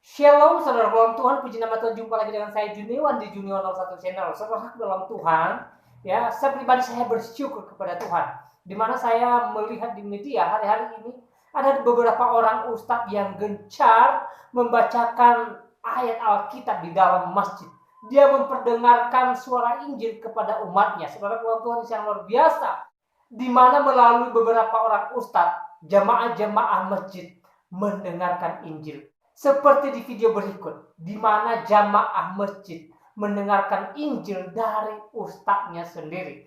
Shalom, saudara dalam Tuhan, puji nama Tuhan, jumpa lagi dengan saya Juniwan di Juniwan 01 Channel. Saudara dalam Tuhan, ya, saya pribadi saya bersyukur kepada Tuhan. Di mana saya melihat di media hari-hari ini ada beberapa orang ustadz yang gencar membacakan ayat Alkitab di dalam masjid. Dia memperdengarkan suara Injil kepada umatnya. Saudara dalam Tuhan yang luar biasa, di mana melalui beberapa orang ustadz, jamaah-jamaah masjid mendengarkan Injil. Seperti di video berikut, di mana jamaah masjid mendengarkan Injil dari ustadznya sendiri.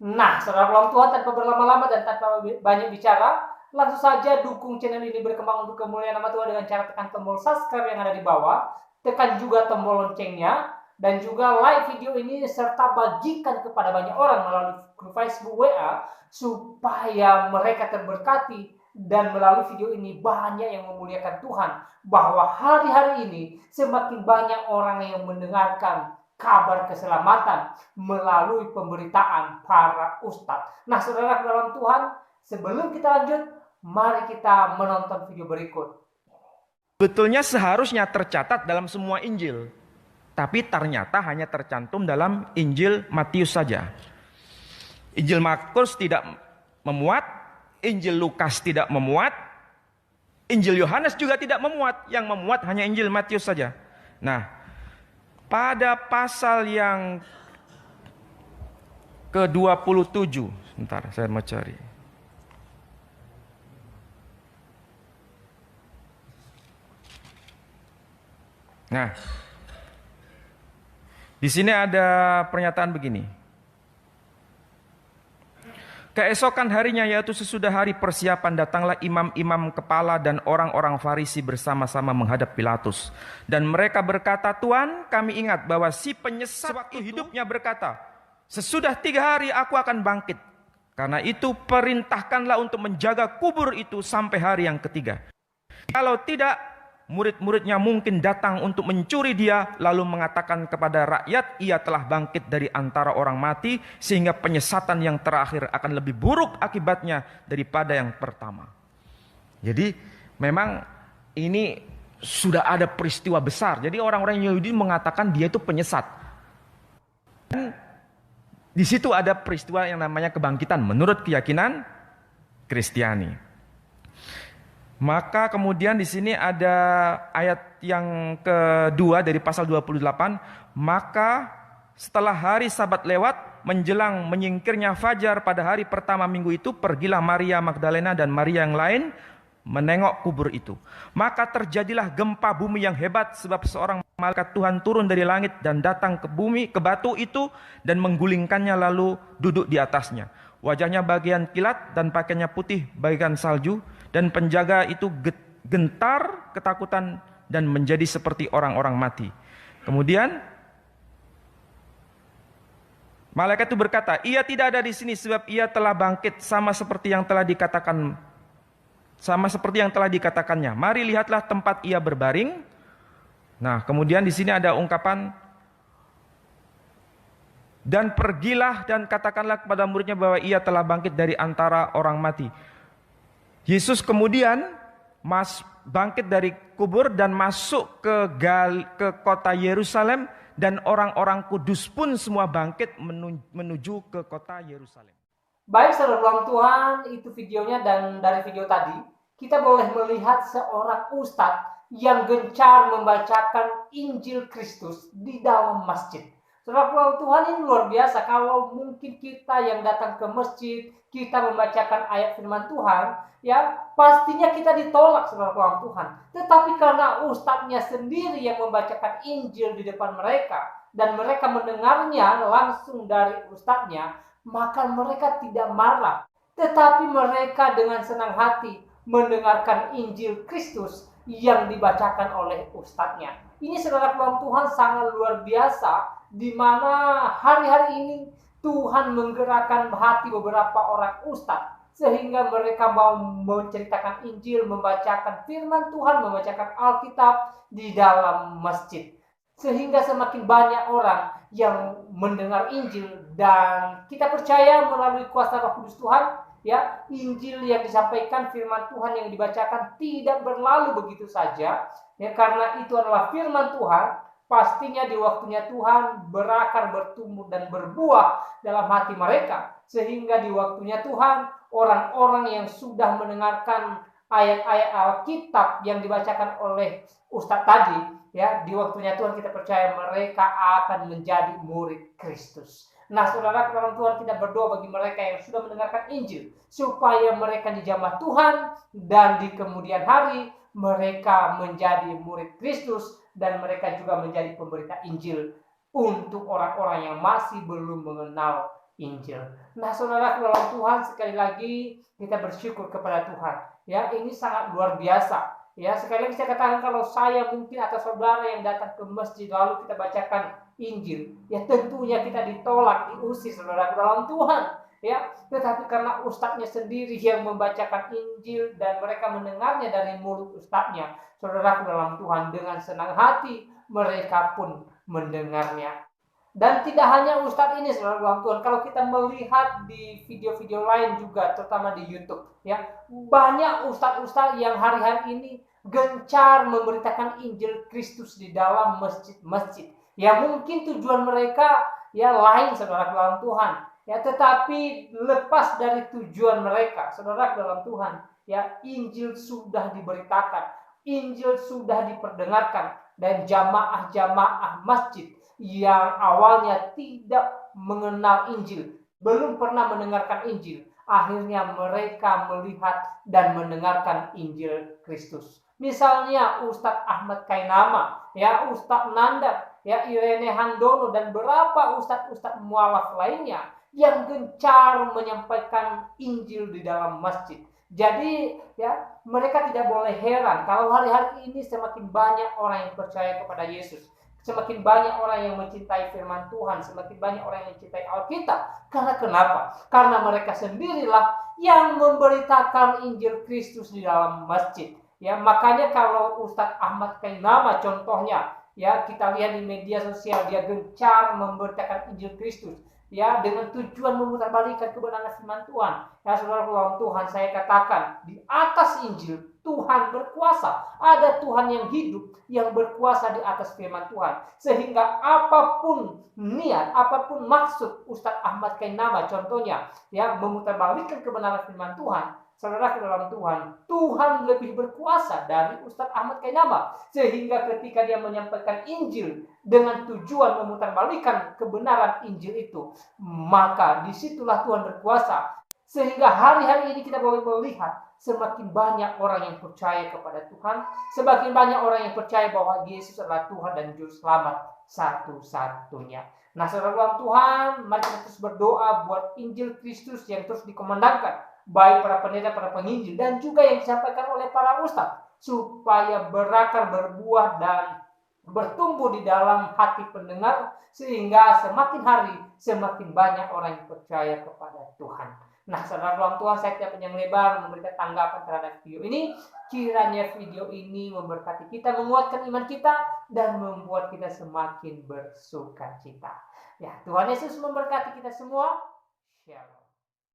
Nah, saudara dalam Tuhan, tanpa berlama-lama dan tanpa banyak bicara, langsung saja dukung channel ini berkembang untuk kemuliaan nama Tuhan dengan cara tekan tombol subscribe yang ada di bawah, tekan juga tombol loncengnya, dan juga like video ini serta bagikan kepada banyak orang melalui grup Facebook WA supaya mereka terberkati. Dan melalui video ini banyak yang memuliakan Tuhan, bahwa hari-hari ini semakin banyak orang yang mendengarkan kabar keselamatan melalui pemberitaan para ustadz. Nah, saudara dalam Tuhan, sebelum kita lanjut, mari kita menonton video berikut. Betulnya seharusnya tercatat dalam semua Injil, tapi ternyata hanya tercantum dalam Injil Matius saja. Injil Markus tidak memuat, Injil Lukas tidak memuat, Injil Yohanes juga tidak memuat. Yang memuat hanya Injil Matius saja. Nah, pada pasal yang ke-27, sebentar saya mau cari. Nah, di sini ada pernyataan begini. Keesokan harinya, yaitu sesudah hari persiapan, datanglah imam-imam kepala dan orang-orang Farisi bersama-sama menghadap Pilatus. Dan mereka berkata, "Tuan, kami ingat bahwa si penyesat waktu hidupnya berkata, sesudah 3 hari aku akan bangkit. Karena itu perintahkanlah untuk menjaga kubur itu sampai hari yang ketiga. Kalau tidak, murid-muridnya mungkin datang untuk mencuri dia, lalu mengatakan kepada rakyat, ia telah bangkit dari antara orang mati, sehingga penyesatan yang terakhir akan lebih buruk akibatnya daripada yang pertama." Jadi memang ini sudah ada peristiwa besar. Jadi orang-orang Yahudi mengatakan dia itu penyesat. Dan di situ ada peristiwa yang namanya kebangkitan menurut keyakinan Kristiani. Maka kemudian di sini ada ayat yang kedua dari pasal 28. Maka setelah hari Sabat lewat, menjelang menyingkirnya fajar pada hari pertama minggu itu, pergilah Maria Magdalena dan Maria yang lain menengok kubur itu. Maka terjadilah gempa bumi yang hebat, sebab seorang malaikat Tuhan turun dari langit dan datang ke bumi, ke batu itu, dan menggulingkannya lalu duduk di atasnya. Wajahnya bagian kilat dan pakaiannya putih bagian salju. Dan penjaga itu gentar ketakutan dan menjadi seperti orang-orang mati. Kemudian malaikat itu berkata, "Ia tidak ada di sini sebab ia telah bangkit sama seperti yang telah dikatakannya. Mari lihatlah tempat ia berbaring." Nah, kemudian di sini ada ungkapan, "Dan pergilah dan katakanlah kepada muridnya bahwa ia telah bangkit dari antara orang mati." Yesus kemudian bangkit dari kubur dan masuk ke kota Yerusalem, dan orang-orang kudus pun semua bangkit menuju ke kota Yerusalem. Baik, saudara dalam Tuhan, itu videonya, dan dari video tadi kita boleh melihat seorang ustadz yang gencar membacakan Injil Kristus di dalam masjid. Saudara Tuhan, ini luar biasa. Kalau mungkin kita yang datang ke masjid, kita membacakan ayat firman Tuhan, ya pastinya kita ditolak, saudara Tuhan. Tetapi karena ustadznya sendiri yang membacakan Injil di depan mereka, dan mereka mendengarnya langsung dari ustadznya, maka mereka tidak marah. Tetapi mereka dengan senang hati mendengarkan Injil Kristus yang dibacakan oleh ustadznya. Ini, saudara Tuhan, sangat luar biasa, di mana hari-hari ini Tuhan menggerakkan hati beberapa orang ustadz sehingga mereka mau menceritakan Injil, membacakan firman Tuhan, membacakan Alkitab di dalam masjid, sehingga semakin banyak orang yang mendengar Injil. Dan kita percaya melalui kuasa Roh Kudus Tuhan, ya Injil yang disampaikan, firman Tuhan yang dibacakan tidak berlalu begitu saja, ya karena itu adalah firman Tuhan. Pastinya di waktunya Tuhan berakar, bertumbuh dan berbuah dalam hati mereka, sehingga di waktunya Tuhan orang-orang yang sudah mendengarkan ayat-ayat Alkitab yang dibacakan oleh Ustadz tadi, ya di waktunya Tuhan kita percaya mereka akan menjadi murid Kristus. Nah, saudara, dalam Tuhan kita berdoa bagi mereka yang sudah mendengarkan Injil, supaya mereka dijamah Tuhan dan di kemudian hari mereka menjadi murid Kristus dan mereka juga menjadi pemberita Injil untuk orang-orang yang masih belum mengenal Injil. Nah, saudara, dalam Tuhan sekali lagi kita bersyukur kepada Tuhan. Ya, ini sangat luar biasa. Ya, sekali lagi saya katakan, kalau saya mungkin atau saudara yang datang ke masjid lalu kita bacakan Injil, ya tentunya kita ditolak, diusir, saudara, dalam Tuhan. Ya, tetapi karena ustadznya sendiri yang membacakan Injil dan mereka mendengarnya dari mulut ustadznya, saudara, dalam Tuhan, dengan senang hati mereka pun mendengarnya. Dan tidak hanya ustadz ini, saudara dalam Tuhan, kalau kita melihat di video-video lain juga, terutama di YouTube, ya banyak ustadz-ustadz yang hari-hari ini gencar memberitakan Injil Kristus di dalam masjid-masjid. Ya mungkin tujuan mereka ya lain, saudara dalam Tuhan. Ya, tetapi lepas dari tujuan mereka, saudara dalam Tuhan, ya Injil sudah diberitakan, Injil sudah diperdengarkan, dan jamaah-jamaah masjid yang awalnya tidak mengenal Injil, belum pernah mendengarkan Injil, akhirnya mereka melihat dan mendengarkan Injil Kristus. Misalnya Ustadz Ahmad Kainama, ya Ustadz Nanda, ya Irene Handono, dan beberapa ustadz-ustadz mualaf lainnya yang gencar menyampaikan Injil di dalam masjid. Jadi ya mereka tidak boleh heran kalau hari-hari ini semakin banyak orang yang percaya kepada Yesus, semakin banyak orang yang mencintai firman Tuhan, semakin banyak orang yang mencintai Alkitab. Karena kenapa? Karena mereka sendirilah yang memberitakan Injil Kristus di dalam masjid. Ya, makanya kalau Ustadz Ahmad Kainama contohnya, ya kita lihat di media sosial, dia gencar memberitakan Injil Kristus, ya dengan tujuan memutarbalikkan kebenaran firman Tuhan. Ya, saudara dalam Tuhan, saya katakan di atas Injil Tuhan berkuasa. Ada Tuhan yang hidup, yang berkuasa di atas firman Tuhan. Sehingga apapun niat, apapun maksud Ustadz Ahmad Kainama contohnya, ya memutarbalikkan kebenaran firman Tuhan, saudara ke dalam Tuhan, Tuhan lebih berkuasa dari Ustadz Ahmad Kainama. Sehingga ketika dia menyampaikan Injil dengan tujuan memutarbalikkan kebenaran Injil itu, maka disitulah Tuhan berkuasa. Sehingga hari-hari ini kita boleh melihat semakin banyak orang yang percaya kepada Tuhan, semakin banyak orang yang percaya bahwa Yesus adalah Tuhan dan Juru Selamat satu-satunya. Nah, saudara Tuhan, mari kita terus berdoa buat Injil Kristus yang terus dikumandangkan, baik para pendeta, para penginjil, dan juga yang disampaikan oleh para ustadz, supaya berakar, berbuah, dan bertumbuh di dalam hati pendengar, sehingga semakin hari semakin banyak orang yang percaya kepada Tuhan. Nah, saudara dalam Tuhan, saya tidak panjang lebar memberikan tanggapan terhadap video ini. Kiranya video ini memberkati kita, menguatkan iman kita, dan membuat kita semakin bersukacita. Ya, Tuhan Yesus memberkati kita semua. Shalom.